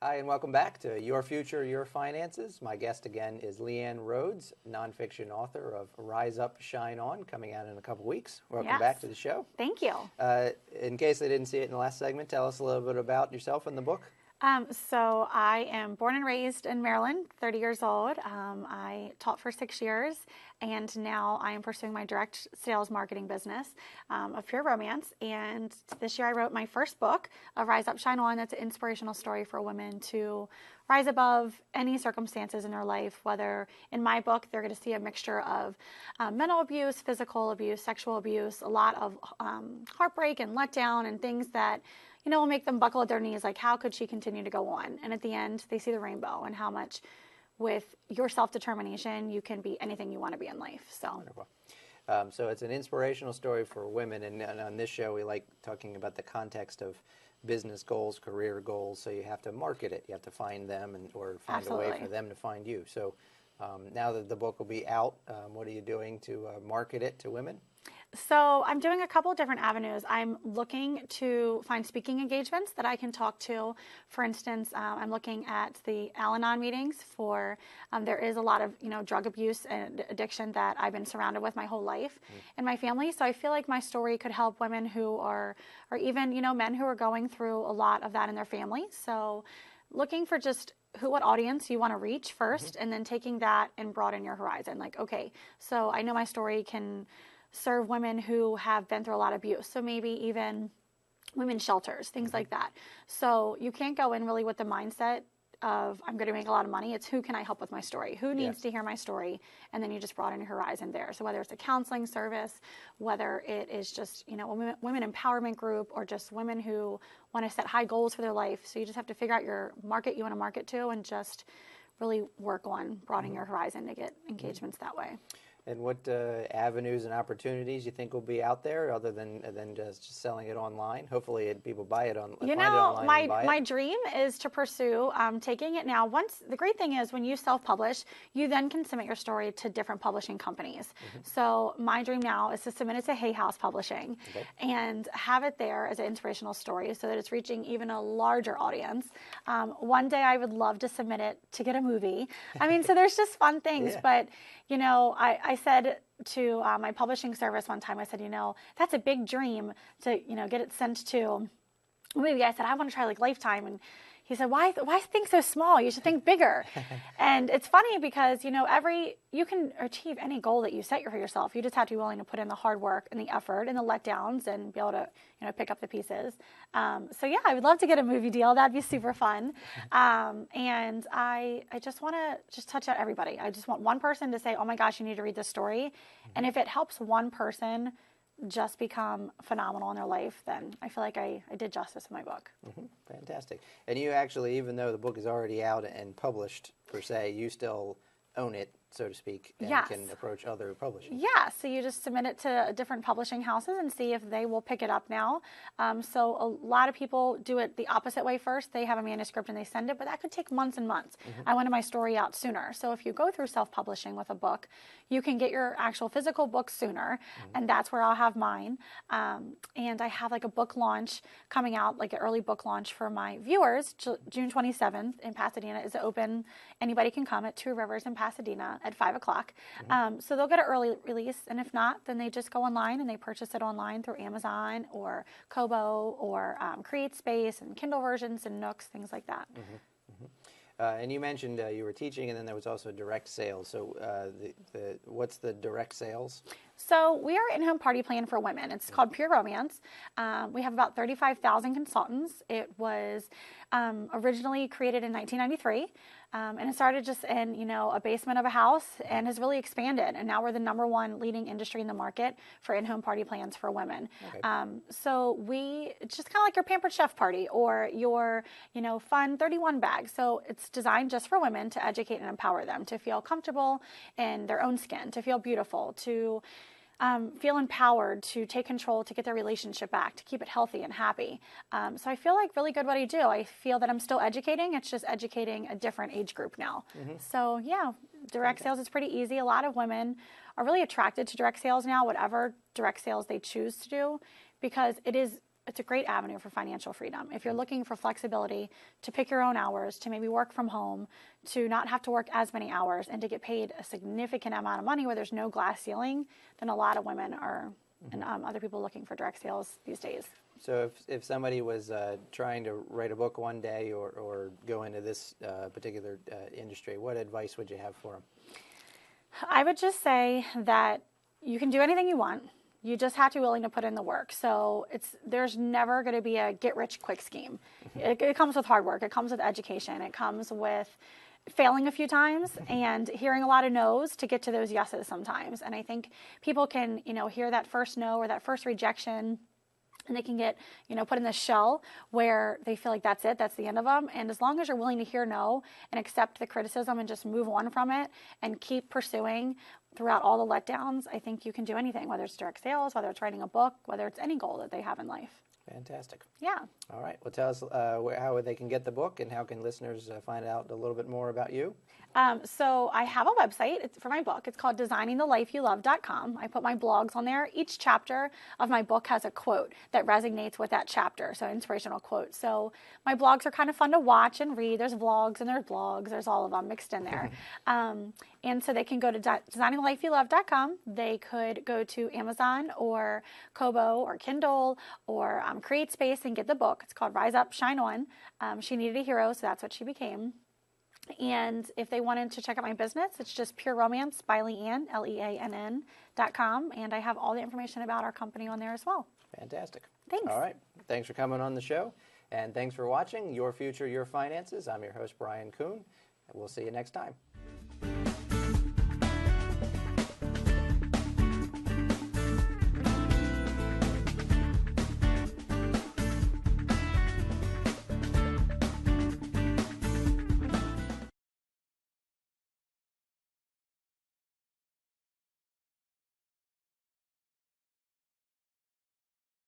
Hi, and welcome back to Your Future, Your Finances. My guest again is Leann Rhodes, nonfiction author of Rise Up, Shine On, coming out in a couple weeks. Welcome back to the show. Thank you. In case I didn't see it in the last segment, tell us a little bit about yourself and the book. So I am born and raised in Maryland, 30 years old. I taught for 6 years, and now I am pursuing my direct sales marketing business of pure romance. And this year I wrote my first book, Rise Up, Shine On. That's an inspirational story for women to rise above any circumstances in their life, whether in my book they're going to see a mixture of mental abuse, physical abuse, sexual abuse, a lot of heartbreak and letdown and things that will make them buckle at their knees, like how could she continue to go on? And at the end, they see the rainbow and how much with your self-determination, you can be anything you want to be in life. So, wonderful. So it's an inspirational story for women, and on this show we like talking about the context of business goals, career goals, so you have to market it. You have to find them or find Absolutely. a way for them to find you. So now that the book will be out, what are you doing to market it to women? So I'm doing a couple of different avenues. I'm looking to find speaking engagements that I can talk to. For instance, I'm looking at the Al-Anon meetings for, there is a lot of, drug abuse and addiction that I've been surrounded with my whole life in my family. So I feel like my story could help women who are, or even, men who are going through a lot of that in their family. So looking for just what audience you want to reach first, and then taking that and broaden your horizon. Like, okay, so I know my story can serve women who have been through a lot of abuse. So maybe even women's shelters, things like that. So you can't go in really with the mindset of I'm going to make a lot of money. It's who can I help with my story? Who needs to hear my story? And then you just broaden your horizon there. So whether it's a counseling service, whether it is just, women empowerment group, or just women who want to set high goals for their life. So you just have to figure out your market you want to market to, and just really work on broadening your horizon to get engagements that way. And what avenues and opportunities you think will be out there other than just selling it online? Hopefully people buy it online. My dream is to pursue taking it now. The great thing is when you self-publish, you then can submit your story to different publishing companies. So my dream now is to submit it to Hay House Publishing and have it there as an inspirational story so that it's reaching even a larger audience. One day I would love to submit it to get a movie. I mean, so there's just fun things, but I said to my publishing service one time, I said, that's a big dream to, get it sent to a movie. I said, I want to try like Lifetime. And he said, why think so small? You should think bigger. And it's funny because, you can achieve any goal that you set for yourself. You just have to be willing to put in the hard work and the effort and the letdowns and be able to, pick up the pieces. So yeah, I would love to get a movie deal. That'd be super fun. And I just want to just touch out everybody. I just want one person to say, oh my gosh, you need to read this story. And if it helps one person just become phenomenal in their life, then I feel like I did justice in my book. Fantastic. And you actually, even though the book is already out and published per se, you still own it, so to speak, and can approach other publishing. Yeah, so you just submit it to different publishing houses and see if they will pick it up now. So a lot of people do it the opposite way first. They have a manuscript and they send it, but that could take months and months. I wanted my story out sooner. So if you go through self-publishing with a book, you can get your actual physical book sooner, and that's where I'll have mine. And I have like a book launch coming out, like an early book launch for my viewers. June 27th in Pasadena is open. Anybody can come at Two Rivers in Pasadena at 5 o'clock. So they'll get an early release, and if not, then they just go online and they purchase it online through Amazon or Kobo or CreateSpace and Kindle versions and Nooks, things like that. And you mentioned you were teaching, and then there was also direct sales. So what's the direct sales? So we are in-home party plan for women. It's called Pure Romance. We have about 35,000 consultants. It was originally created in 1993, and it started just in a basement of a house and has really expanded. And now we're the #1 leading industry in the market for in-home party plans for women. So it's just kind of like your Pampered Chef party or your fun 31 bag. So it's designed just for women to educate and empower them to feel comfortable in their own skin, to feel beautiful, to feel empowered, to take control, to get their relationship back, to keep it healthy and happy. So I feel like really good what I do. I feel that I'm still educating. It's just educating a different age group now. So yeah, direct sales is pretty easy. A lot of women are really attracted to direct sales now, whatever direct sales they choose to do, because it is it's a great avenue for financial freedom. If you're looking for flexibility to pick your own hours, to maybe work from home, to not have to work as many hours, and to get paid a significant amount of money where there's no glass ceiling, then a lot of women are, and other people looking for direct sales these days. So if somebody was trying to write a book one day or go into this particular industry, what advice would you have for them? I would just say that you can do anything you want. You just have to be willing to put in the work. So there's never going to be a get-rich-quick scheme. It comes with hard work. It comes with education. It comes with failing a few times and hearing a lot of no's to get to those yeses sometimes. And I think people can, hear that first no or that first rejection, and they can get, put in this shell where they feel like that's it, that's the end of them. And as long as you're willing to hear no and accept the criticism and just move on from it and keep pursuing throughout all the letdowns, I think you can do anything, whether it's direct sales, whether it's writing a book, whether it's any goal that they have in life. Fantastic. Yeah. All right. Well, tell us how they can get the book and how can listeners find out a little bit more about you? So I have a website. It's for my book. It's called designingthelifeyouLove.com. I put my blogs on there. Each chapter of my book has a quote that resonates with that chapter, so inspirational quote. So my blogs are kind of fun to watch and read. There's vlogs and there's blogs. There's all of them mixed in there. And so they can go to designingthelifeyouLove.com. They could go to Amazon or Kobo or Kindle or CreateSpace and get the book. It's called Rise Up, Shine On. She needed a hero, so that's what she became. And if they wanted to check out my business, it's just Pure Romance by Leann, Leann.com. And I have all the information about our company on there as well. Fantastic. Thanks. All right. Thanks for coming on the show. And thanks for watching Your Future, Your Finances. I'm your host, Brian Kuhn. And we'll see you next time.